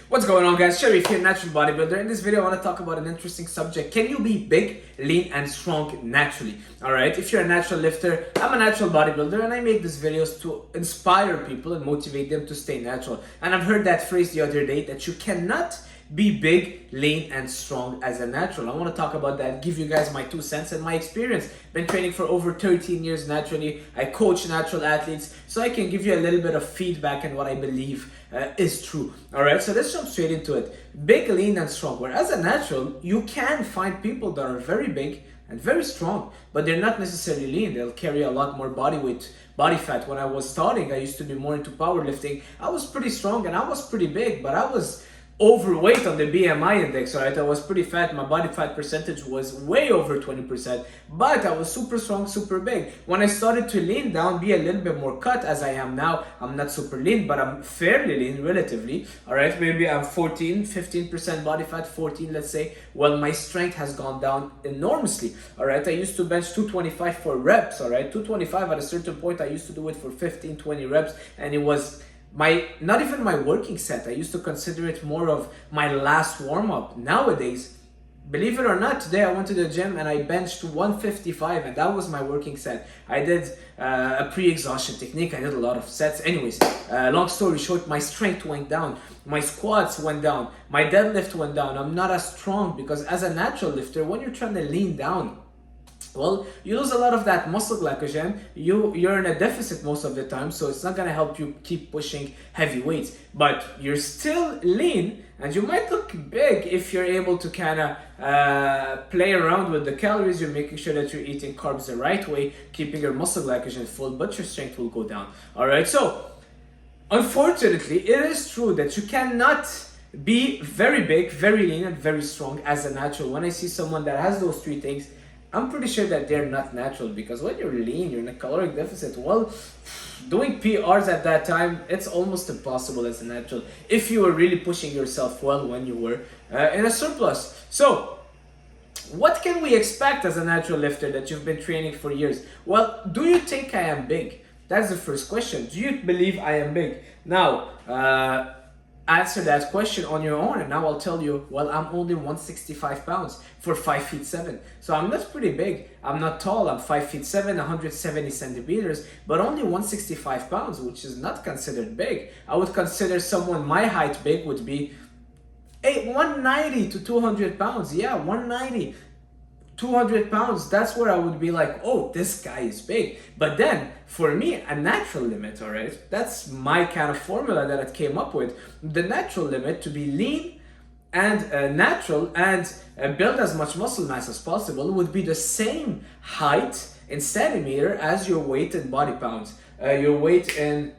What's going on, guys? Sharif here, natural bodybuilder. In this video, I want to talk about an interesting subject. Can you be big, lean, and strong naturally? Alright, if you're a natural lifter, I'm a natural bodybuilder, and I make these videos to inspire people and motivate them to stay natural. And I've heard that phrase the other day, that you cannot be big, lean, and strong as a natural. I want to talk about that, give you guys my 2 cents and my experience. Been training for over 13 years naturally. I coach natural athletes, so I can give you a little bit of feedback and what I believe is true. Alright, so let's jump straight into it. Big, lean, and strong. Where as a natural, you can find people that are very big and very strong, but they're not necessarily lean. They'll carry a lot more body weight, body fat. When I was starting, I used to be more into powerlifting. I was pretty strong and I was pretty big, but I was overweight on the BMI index, right? I was pretty fat. My body fat percentage was way over 20%, but I was super strong, super big. When I started to lean down, be a little bit more cut as I am now, I'm not super lean, but I'm fairly lean relatively. All right, maybe I'm 15% body fat, 14, let's say. Well, my strength has gone down enormously. All right, I used to bench 225 for reps. All right, 225 at a certain point, I used to do it for 15, 20 reps, and it was not even my working set. I used to consider it more of my last warm-up. Nowadays, believe it or not, today I went to the gym and I benched 155, and that was my working set. I did a pre-exhaustion technique. I did a lot of sets. Anyways, long story short, my strength went down. My squats went down. My deadlift went down. I'm not as strong because as a natural lifter, when you're trying to lean down, well, you lose a lot of that muscle glycogen. You're in a deficit most of the time, so it's not gonna help you keep pushing heavy weights. But you're still lean, and you might look big if you're able to kind of play around with the calories. You're making sure that you're eating carbs the right way, keeping your muscle glycogen full, but your strength will go down. All right, so unfortunately, it is true that you cannot be very big, very lean, and very strong as a natural. When I see someone that has those three things, I'm pretty sure that they're not natural, because when you're lean, you're in a caloric deficit. Well, doing PRs at that time, it's almost impossible as a natural if you were really pushing yourself well when you were in a surplus. So, what can we expect as a natural lifter that you've been training for years? Well, do you think I am big? That's the first question. Do you believe I am big? Now, answer that question on your own, and now I'll tell you, well, I'm only 165 pounds for 5'7". So I'm not pretty big. I'm not tall. I'm 5'7", 170 centimeters, but only 165 pounds, which is not considered big. I would consider someone my height big would be 190 to 200 pounds. Yeah, 190. 200 pounds, that's where I would be like, oh, this guy is big. But then, for me, a natural limit, all right, that's my kind of formula that I came up with. The natural limit to be lean and natural and build as much muscle mass as possible would be the same height in centimeter as your weight in body pounds. Your weight in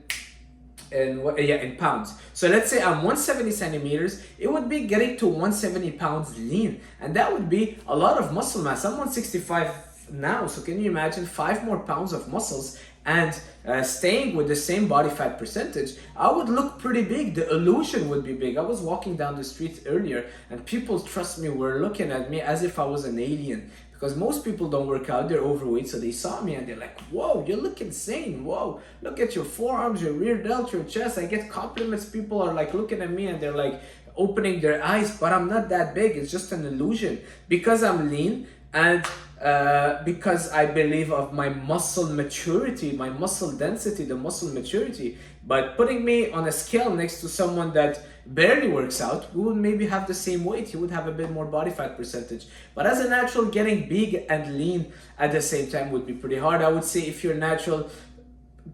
pounds. So let's say I'm 170 centimeters, it would be getting to 170 pounds lean, and that would be a lot of muscle mass. I'm 165 now, so can you imagine 5 more pounds of muscles and staying with the same body fat percentage? I would look pretty big. The illusion would be big. I was walking down the street earlier, and people, trust me, were looking at me as if I was an alien. Because most people don't work out, they're overweight, so they saw me and they're like, whoa, you look insane, whoa, look at your forearms, your rear delt, your chest. I get compliments, people are like looking at me and they're like opening their eyes, but I'm not that big, it's just an illusion. Because I'm lean and because I believe of my muscle maturity, my muscle density, the muscle maturity. But putting me on a scale next to someone that barely works out, we would maybe have the same weight. He would have a bit more body fat percentage. But as a natural, getting big and lean at the same time would be pretty hard. I would say if you're natural,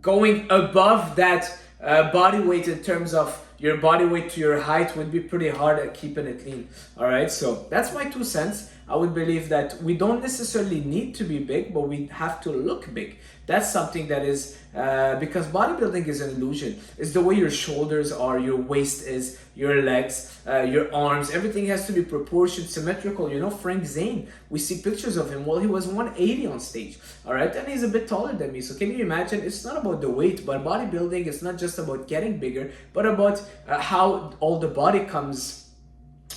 going above that body weight in terms of your body weight to your height would be pretty hard at keeping it lean. All right, so that's my 2 cents. I would believe that we don't necessarily need to be big, but we have to look big. That's something that is, because bodybuilding is an illusion. It's the way your shoulders are, your waist is, your legs, your arms, everything has to be proportioned, symmetrical. You know, Frank Zane, we see pictures of him while he was 180 on stage, all right? And he's a bit taller than me. So can you imagine, it's not about the weight, but bodybuilding is not just about getting bigger, but about how all the body comes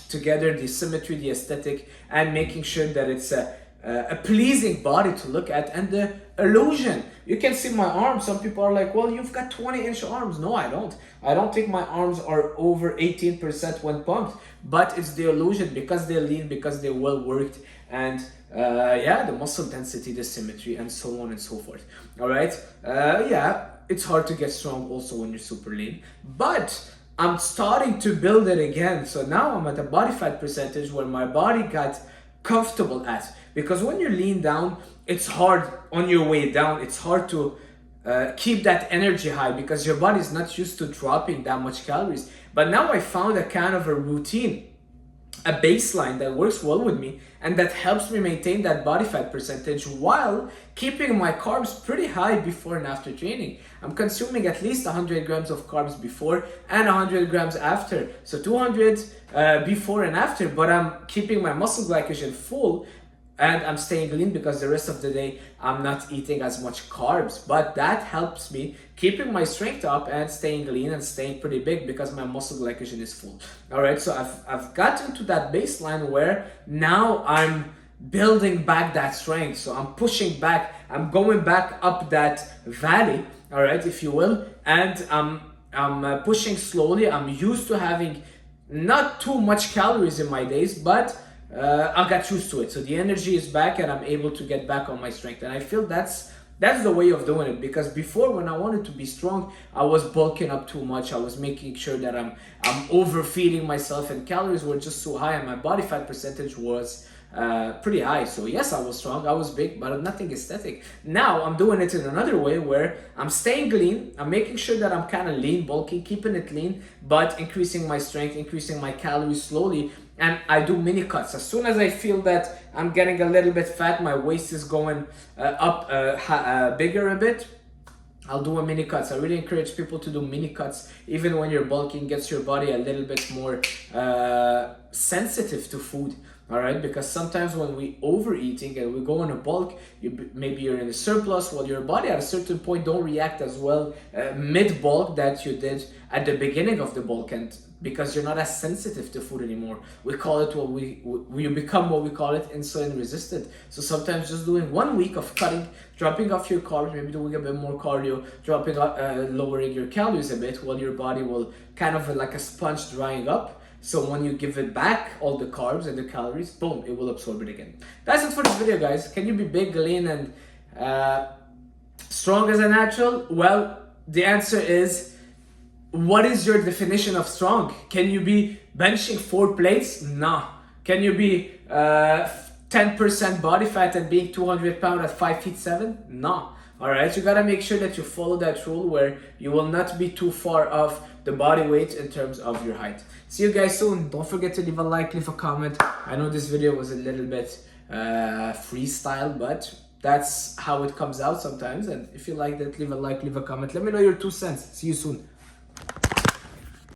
together, the symmetry, the aesthetic, and making sure that it's a pleasing body to look at, and the illusion. You can see my arms. Some people are like, well, you've got 20-inch arms. No, I don't. I don't think my arms are over 18% when pumped, but it's the illusion because they're lean, because they're well worked, and yeah, the muscle density, the symmetry, and so on and so forth. All right. Yeah, it's hard to get strong also when you're super lean, but I'm starting to build it again. So now I'm at a body fat percentage where my body got comfortable at. Because when you're lean down, it's hard on your way down. It's hard to keep that energy high because your body is not used to dropping that much calories. But now I found a kind of a routine, a baseline that works well with me and that helps me maintain that body fat percentage while keeping my carbs pretty high before and after training. I'm consuming at least 100 grams of carbs before and 100 grams after. So 200 before and after, but I'm keeping my muscle glycogen full and I'm staying lean because the rest of the day I'm not eating as much carbs. But that helps me keeping my strength up and staying lean and staying pretty big because my muscle glycogen is full. All right, so I've gotten to that baseline where now I'm building back that strength. So I'm pushing back, I'm going back up that valley, all right, if you will, and I'm pushing slowly. I'm used to having not too much calories in my days, but I got used to it. So the energy is back and I'm able to get back on my strength. And I feel that's the way of doing it, because before, when I wanted to be strong, I was bulking up too much. I was making sure that I'm overfeeding myself, and calories were just so high and my body fat percentage was pretty high. So yes, I was strong, I was big, but nothing aesthetic. Now I'm doing it in another way where I'm staying lean. I'm making sure that I'm kind of lean, bulking, keeping it lean, but increasing my strength, increasing my calories slowly. And I do mini cuts. As soon as I feel that I'm getting a little bit fat, my waist is going up bigger a bit, I'll do a mini cuts. I really encourage people to do mini cuts. Even when you're bulking, gets your body a little bit more sensitive to food. All right, because sometimes when we overeating and we go in a bulk, maybe you're in a surplus. Well, your body at a certain point don't react as well mid bulk that you did at the beginning of the bulk, and because you're not as sensitive to food anymore. We call it what we become what we call it insulin resistant. So sometimes just doing 1 week of cutting, dropping off your carbs, maybe doing a bit more cardio, dropping up, lowering your calories a bit, while your body will kind of like a sponge drying up. So when you give it back all the carbs and the calories, boom, it will absorb it again. That's it for this video, guys. Can you be big, lean, and strong as a natural? Well, the answer is, what is your definition of strong? Can you be benching 4 plates? No. Can you be 10% body fat and being 200 pounds at 5'7"? No. All right, you gotta make sure that you follow that rule where you will not be too far off the body weight in terms of your height. See you guys soon. Don't forget to leave a like, leave a comment. I know this video was a little bit freestyle, but that's how it comes out sometimes. And if you liked it, leave a like, leave a comment. Let me know your 2 cents. See you soon.